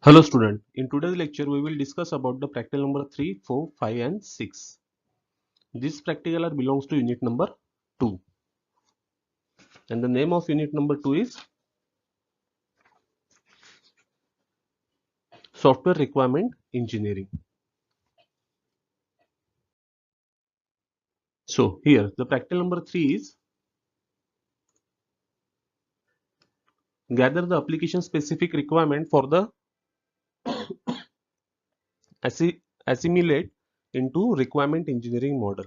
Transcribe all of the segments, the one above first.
Hello student, in today's lecture we will discuss about the practical number 3, 4, 5 and 6. This practical belongs to unit number 2 and the name of unit number 2 is Software Requirement Engineering. So here the practical number 3 is gather the application specific requirement for the assimilate into requirement engineering model.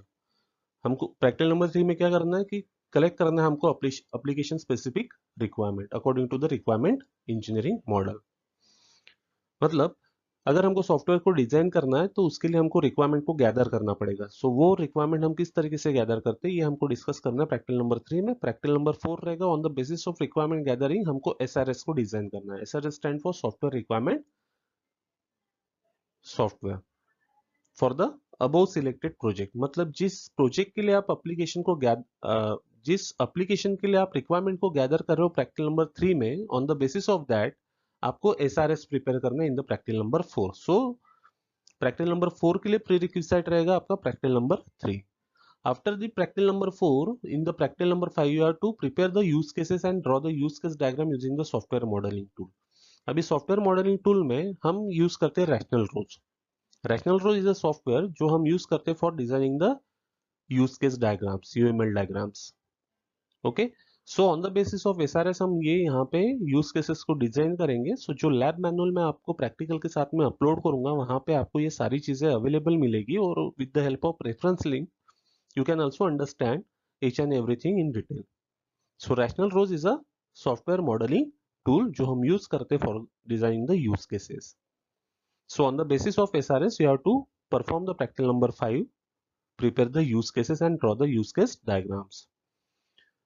हमको practical number 3 में क्या करना है कि collect करना है हमको application specific requirement according to the requirement engineering model. मतलब अगर हमको सॉफ्टवेयर को डिजाइन करना है तो उसके लिए हमको रिक्वायरमेंट को गैदर करना पड़ेगा। सो वो रिक्वायरमेंट हम किस तरीके से गैदर करते हैं ये हमको डिस्कस करना है प्रैक्टिकल नंबर 3 में। प्रैक्टिकल नंबर 4 रहेगा on the basis of requirement gathering हमको एसआरएस को डिजाइन करना है। SRS stand for software requirement software for the above selected project. मतलब जिस प्रोजेक्ट के लिए आप एप्लीकेशन को जिस एप्लीकेशन के लिए आप रिक्वायरमेंट को गैदर कर रहे हो प्रैक्टिकल नंबर 3 में, on the basis of that आपको एसआरएस प्रिपेयर करना है in the practical number 4। So practical number 4 के लिए प्री रिक्विजिट रहेगा आपका practical number 3। After the practical number 4 in the practical number 5 you have to prepare the use cases and draw the use case diagram using the software modelling tool. अभी software modelling tool में हम use करते हैं rational rose. Rational rose is a software जो हम use करते हैं for designing the use case diagrams, UML diagrams. Okay, so on the basis of SRS हम ये यहाँ पे यूज केसेस को डिजाइन करेंगे। सो जो लैब मैनुअल में आपको प्रैक्टिकल के साथ में अपलोड करूंगा वहां पे आपको ये सारी चीजें अवेलेबल मिलेगी और with the help of reference link you can also understand each and everything in detail. So rational rows is a software modeling tool जो हम use करते for designing the use cases. So on the basis of SRS you have to perform the practical number 5, prepare the use cases and draw the use case diagrams.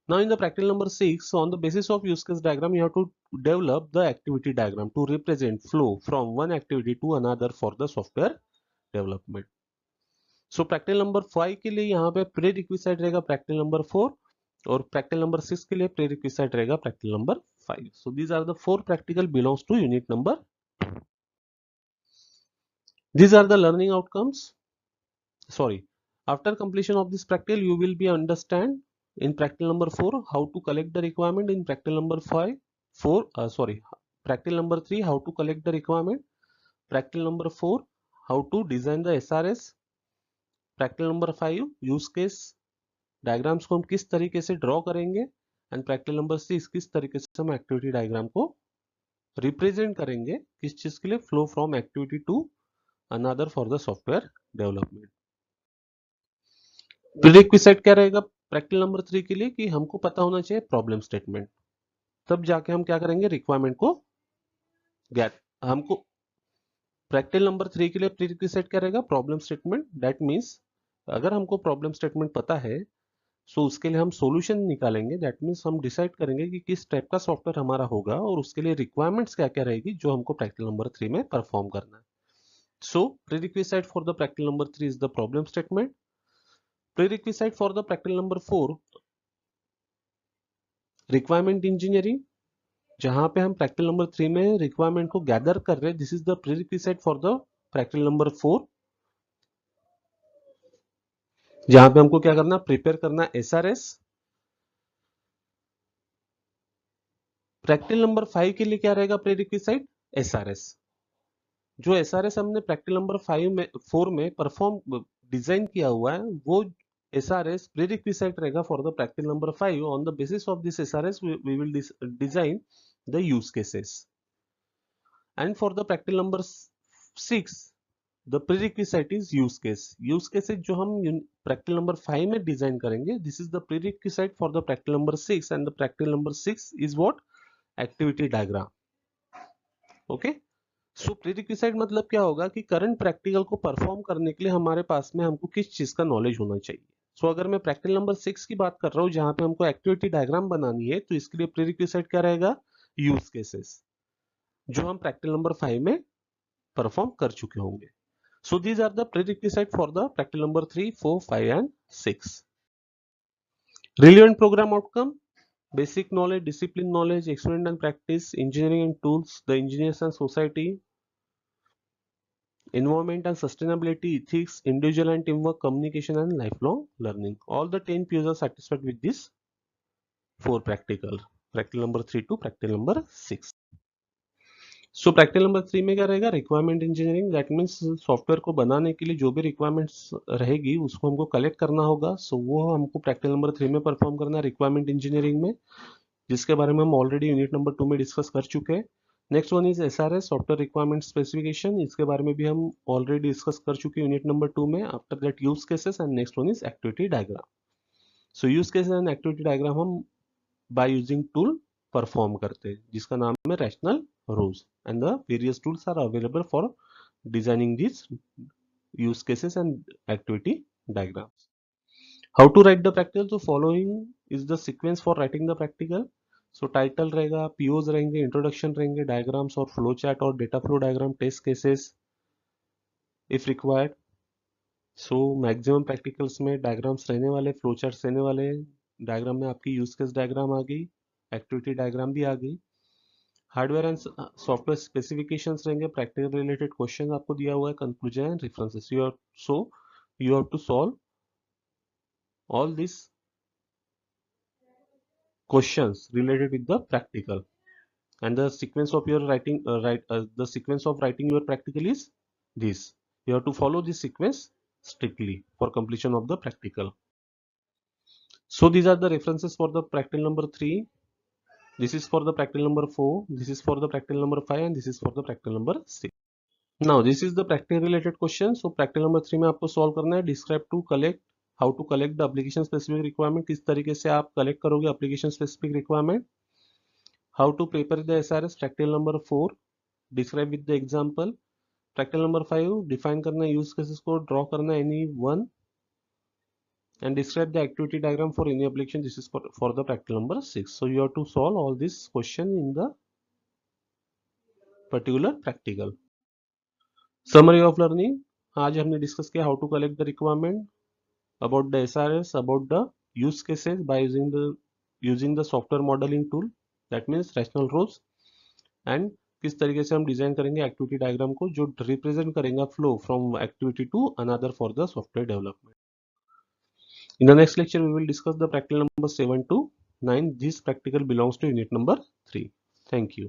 Now in the practical number 6, on the basis of use case diagram you have to develop the activity diagram to represent flow from one activity to another for the software development. So practical number 5 के लिए यहाँ पे pre requisite रहेगा practical number 4 और practical number 6 के लिए prerequisite रहेगा practical number 5. So these are the 4 practical belongs to unit number 2. These are the learning outcomes. Sorry, after completion of this practical you will be understand in practical number 4 how to collect the requirement, in practical number 3 how to collect the requirement, practical number 4 how to design the SRS, practical number 5 use case diagrams को हम किस तरीके से draw करेंगे and practical number 6 किस तरीके से हम एक्टिविटी डायग्राम को रिप्रेजेंट करेंगे किस चीज के लिए, flow from activity to another for the software development. Prerequisite क्या रहेगा प्रैक्टिकल नंबर 3 के लिए कि हमको पता होना चाहिए प्रॉब्लम स्टेटमेंट, तब जाके हम क्या करेंगे रिक्वायरमेंट को गेट। हमको प्रैक्टिकल नंबर 3 के लिए प्रीरिक्विजिट क्या रहेगा प्रॉब्लम स्टेटमेंट। दैट मीन्स अगर हमको प्रॉब्लम स्टेटमेंट पता है सो उसके लिए हम सॉल्यूशन निकालेंगे। दैट मीन्स हम डिसाइड करेंगे कि किस टाइप का सॉफ्टवेयर हमारा होगा और उसके लिए रिक्वायरमेंट्स क्या क्या रहेगी जो हमको प्रैक्टिकल नंबर 3 में परफॉर्म करना है। So prerequisite for the practical number 3 is the problem statement. Prerequisite for the practical number 4 requirement engineering, जहां पे हम प्रैक्टिकल नंबर 3 में रिक्वायरमेंट को गैदर कर रहे हैं। This is the prerequisite for the practical number 4, जहां पे हमको क्या करना प्रिपेयर करना एसआरएस। प्रैक्टिकल नंबर 5 के लिए क्या रहेगा प्रीरिक्विजिट एसआरएस। जो एसआरएस हमने प्रैक्टिकल नंबर 4 में परफॉर्म डिजाइन किया हुआ है वो एसआरएस प्रीरिक्विजिट रहेगा for the practical number 5। On the basis of this SRS we will design the use cases and for the practical number 6 the prerequisite is use case. Use cases जो हम practical number 5 में design करेंगे this is the prerequisite for the practical number 6 and the practical number 6 is what activity diagram. Okay, so prerequisite मतलब क्या होगा कि current practical को perform करने के लिए हमारे पास में हमको किस चीज का नॉलेज होना चाहिए। सो अगर मैं प्रैक्टिकल नंबर 6 की बात कर रहा हूं जहां पे हमको एक्टिविटी डायग्राम बनानी है तो इसके लिए प्रीरिक्विजिट क्या रहेगा यूज केसेस जो हम प्रैक्टिकल नंबर 5 में परफॉर्म कर चुके होंगे। So these are the prerequisite for the practical number 3, 4, 5 and 6। Relevant program outcome, basic knowledge, discipline knowledge, experiment and practice, engineering and tools, the engineers and society, environment and sustainability, ethics, individual and teamwork, communication and lifelong learning. All the 10 P's are satisfied with this 4 practical number 3 to practical number 6. So practical number 3 में क्या रहेगा, requirement engineering, that means software को बनाने के लिए जो भी requirements रहेगी उसको हमको कलेक्ट करना होगा. सो वो हमको प्रैक्टिकल नंबर 3 में परफॉर्म करना है रिक्वायरमेंट इंजीनियरिंग में, जिसके बारे में हम ऑलरेडी यूनिट नंबर 2 में डिस्कस कर चुके हैं. Next one is SRS, software requirement specification, इसके बारे में भी हम ऑलरेडी डिस्कस कर चुके हैं यूनिट नंबर 2 में. After that use cases and next one is activity diagram. So use cases and activity diagram हम बाय यूजिंग टूल परफॉर्म करते हैं जिसका नाम है rational rose, and the various tools are available for designing these use cases and activity diagrams. How to write the practical? So following is the sequence for writing the practical. So title रहेगा, POs रहेंगे, introduction रहेंगे, diagrams और flow chart और data flow diagram, test cases if required. So maximum practicals में diagrams रहने वाले, flow charts रहने वाले, diagram में आपकी use case diagram आ गई, activity diagram भी आ गई. हार्डवेयर एंड सॉफ्टवेयर स्पेसिफिकेशंस रहेंगे, प्रैक्टिकल रिलेटेड क्वेश्चन आपको दिया हुआ है, conclusion and references. You have to solve all this questions related with the practical, and the sequence of your writing the sequence of writing your practical is this. You have to follow this sequence strictly for completion of the practical. So these are the references for the practical number 3. This is for the practical number 4, this is for the practical number 5, and this is for the practical number 6. Now this is the practical related question. So practical number 3 में आपको solve करना है describe to collect, how to collect the application specific requirement, किस तरीके से आप collect करोगे application specific requirement. How to prepare the SRS, practical number 4 describe with the example. Practical number 5 define करना है use cases को, draw करना है any one, and describe the activity diagram for any application. This is for the practical number 6. So you have to solve all this question in the particular practical. Summary of learning, आज हमने discuss किया how to collect the requirement, about the SRS, about the use cases by using the software modelling tool, that means rational rose, and किस तरीके से हम design करेंगे activity diagram को जो रिप्रेजेंट करेगा flow from activity to another for the software development. In the next lecture, we will discuss the practical number 7 to 9. This practical belongs to unit number 3. Thank you.